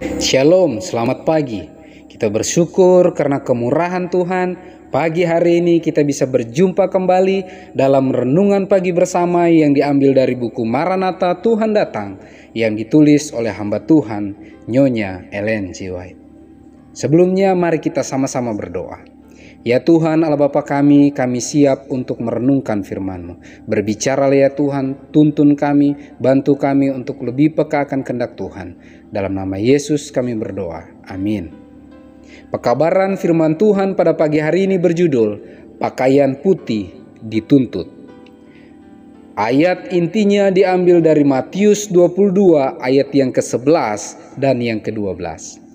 Shalom, selamat pagi. Kita bersyukur karena kemurahan Tuhan. Pagi hari ini kita bisa berjumpa kembali dalam renungan pagi bersama yang diambil dari buku Maranatha Tuhan Datang yang ditulis oleh hamba Tuhan Nyonya Ellen G. White. Sebelumnya mari kita sama-sama berdoa. Ya Tuhan Allah Bapa kami siap untuk merenungkan firman-Mu. Berbicaralah ya Tuhan, tuntun kami, bantu kami untuk lebih peka akan kehendak Tuhan. Dalam nama Yesus kami berdoa, amin. Pekabaran firman Tuhan pada pagi hari ini berjudul, Pakaian Putih Dituntut. Ayat intinya diambil dari Matius 22 ayat yang ke-11 dan yang ke-12.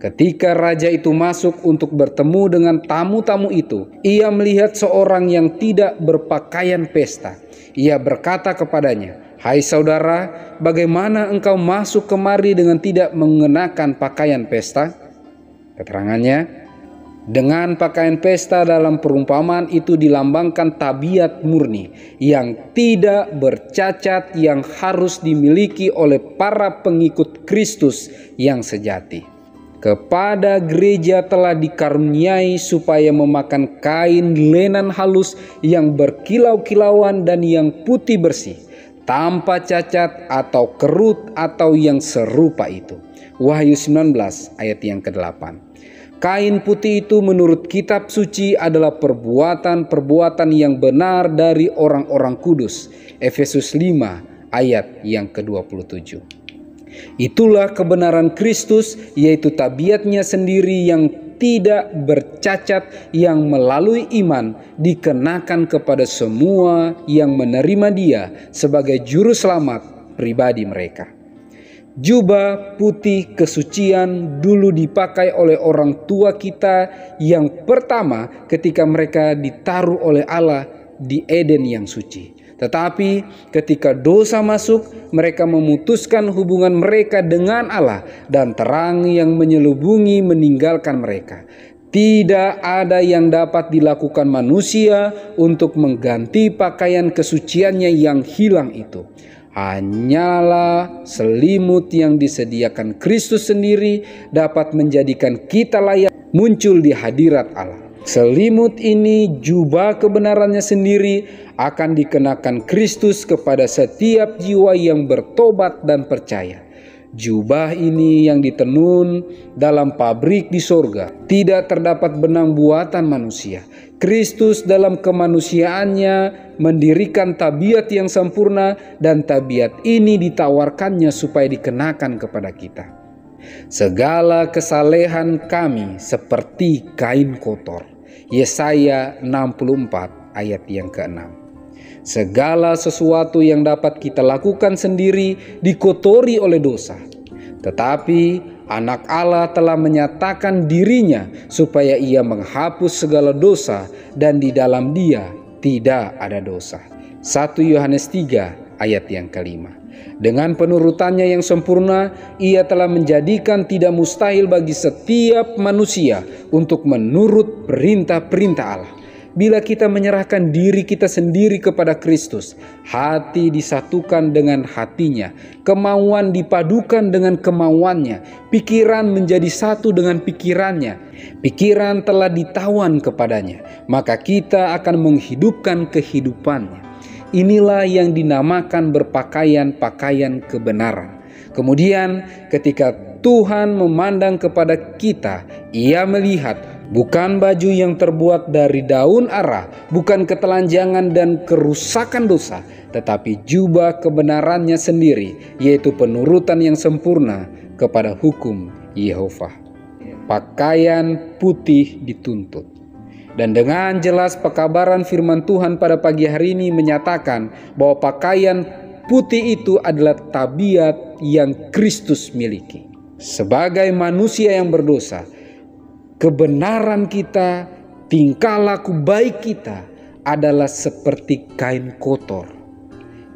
Ketika raja itu masuk untuk bertemu dengan tamu-tamu itu, ia melihat seorang yang tidak berpakaian pesta. Ia berkata kepadanya, "Hai saudara, bagaimana engkau masuk kemari dengan tidak mengenakan pakaian pesta?" Keterangannya, dengan pakaian pesta dalam perumpamaan itu dilambangkan tabiat murni yang tidak bercacat yang harus dimiliki oleh para pengikut Kristus yang sejati. Kepada gereja telah dikaruniai supaya memakan kain lenan halus yang berkilau-kilauan dan yang putih bersih, tanpa cacat atau kerut atau yang serupa itu. Wahyu 19 ayat yang ke-8. Kain putih itu menurut kitab suci adalah perbuatan-perbuatan yang benar dari orang-orang kudus. Efesus 5 ayat yang ke-27. Itulah kebenaran Kristus, yaitu tabiatnya sendiri yang tidak bercacat yang melalui iman dikenakan kepada semua yang menerima Dia sebagai juru selamat pribadi mereka. Jubah putih kesucian dulu dipakai oleh orang tua kita yang pertama ketika mereka ditaruh oleh Allah di Eden yang suci. Tetapi ketika dosa masuk, mereka memutuskan hubungan mereka dengan Allah dan terang yang menyelubungi meninggalkan mereka. Tidak ada yang dapat dilakukan manusia untuk mengganti pakaian kesuciannya yang hilang itu. Hanyalah selimut yang disediakan Kristus sendiri dapat menjadikan kita layak muncul di hadirat Allah. Selimut ini, jubah kebenarannya sendiri, akan dikenakan Kristus kepada setiap jiwa yang bertobat dan percaya. Jubah ini yang ditenun dalam pabrik di sorga, tidak terdapat benang buatan manusia. Kristus dalam kemanusiaannya mendirikan tabiat yang sempurna, dan tabiat ini ditawarkannya supaya dikenakan kepada kita. Segala kesalehan kami seperti kain kotor. Yesaya 64 ayat yang ke-6. Segala sesuatu yang dapat kita lakukan sendiri dikotori oleh dosa. Tetapi Anak Allah telah menyatakan dirinya supaya ia menghapus segala dosa, dan di dalam Dia tidak ada dosa. 1 Yohanes 3 ayat yang ke-5. Dengan penurutannya yang sempurna, Ia telah menjadikan tidak mustahil bagi setiap manusia untuk menurut perintah-perintah Allah. Bila kita menyerahkan diri kita sendiri kepada Kristus, hati disatukan dengan hatinya, kemauan dipadukan dengan kemauannya, pikiran menjadi satu dengan pikirannya, pikiran telah ditawan kepadanya, maka kita akan menghidupkan kehidupannya. Inilah yang dinamakan berpakaian pakaian kebenaran. Kemudian ketika Tuhan memandang kepada kita, Ia melihat bukan baju yang terbuat dari daun ara, bukan ketelanjangan dan kerusakan dosa, tetapi jubah kebenarannya sendiri, yaitu penurutan yang sempurna kepada hukum Yehova. Pakaian putih dituntut. Dan dengan jelas pekabaran firman Tuhan pada pagi hari ini menyatakan bahwa pakaian putih itu adalah tabiat yang Kristus miliki. Sebagai manusia yang berdosa, kebenaran kita, tingkah laku baik kita adalah seperti kain kotor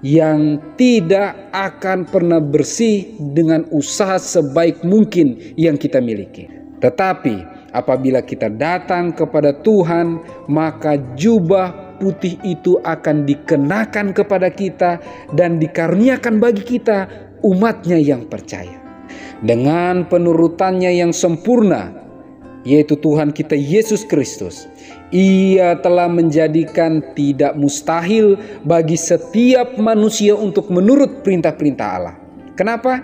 yang tidak akan pernah bersih dengan usaha sebaik mungkin yang kita miliki. Tetapi apabila kita datang kepada Tuhan, maka jubah putih itu akan dikenakan kepada kita dan dikaruniakan bagi kita, umatnya yang percaya. dengan penurutannya yang sempurna, yaitu Tuhan kita Yesus Kristus. Ia telah menjadikan tidak mustahil bagi setiap manusia untuk menurut perintah-perintah Allah. Kenapa?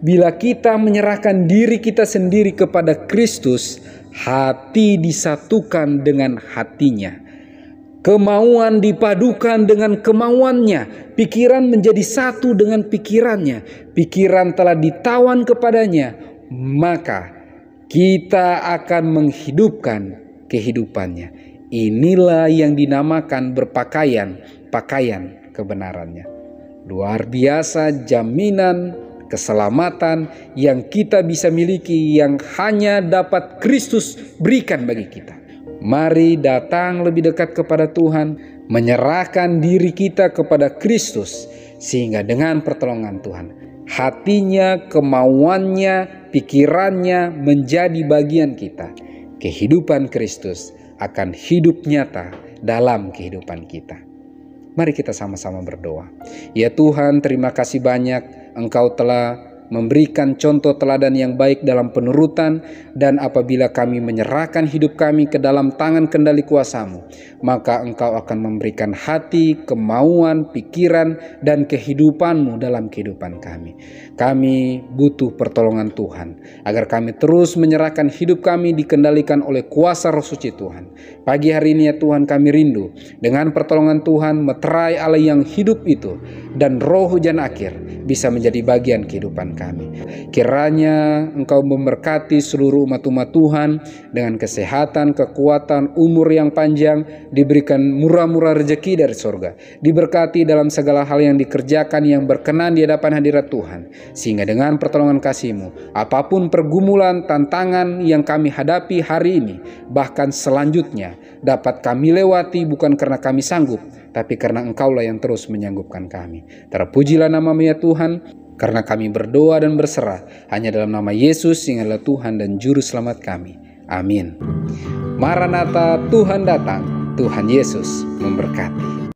Bila kita menyerahkan diri kita sendiri kepada Kristus, hati disatukan dengan hatinya. Kemauan dipadukan dengan kemauannya, pikiran menjadi satu dengan pikirannya, pikiran telah ditawan kepadanya, maka kita akan menghidupkan kehidupannya. Inilah yang dinamakan berpakaian, pakaian kebenarannya. Luar biasa jaminan keselamatan yang kita bisa miliki, yang hanya dapat Kristus berikan bagi kita. Mari datang lebih dekat kepada Tuhan, menyerahkan diri kita kepada Kristus, sehingga dengan pertolongan Tuhan, hatinya, kemauannya, pikirannya menjadi bagian kita. Kehidupan Kristus akan hidup nyata dalam kehidupan kita. Mari kita sama-sama berdoa. Ya Tuhan, terima kasih banyak Engkau telah memberikan contoh teladan yang baik dalam penurutan, dan apabila kami menyerahkan hidup kami ke dalam tangan kendali kuasa-Mu, maka Engkau akan memberikan hati, kemauan, pikiran, dan kehidupan-Mu dalam kehidupan kami. Kami butuh pertolongan Tuhan, agar kami terus menyerahkan hidup kami dikendalikan oleh kuasa Roh Suci Tuhan. Pagi hari ini ya Tuhan, kami rindu dengan pertolongan Tuhan, meterai Allah yang hidup itu, dan roh hujan akhir bisa menjadi bagian kehidupan kami. Kiranya Engkau memberkati seluruh umat-umat Tuhan dengan kesehatan, kekuatan, umur yang panjang, diberikan murah-murah rezeki dari sorga, diberkati dalam segala hal yang dikerjakan yang berkenan di hadapan hadirat Tuhan, sehingga dengan pertolongan kasih-Mu, apapun pergumulan, tantangan yang kami hadapi hari ini, bahkan selanjutnya, dapat kami lewati bukan karena kami sanggup, tapi karena Engkaulah yang terus menyanggupkan kami. Terpujilah nama-Mu ya Tuhan, karena kami berdoa dan berserah hanya dalam nama Yesus yang adalah Tuhan dan Juru Selamat kami. Amin. Maranatha, Tuhan datang. Tuhan Yesus memberkati.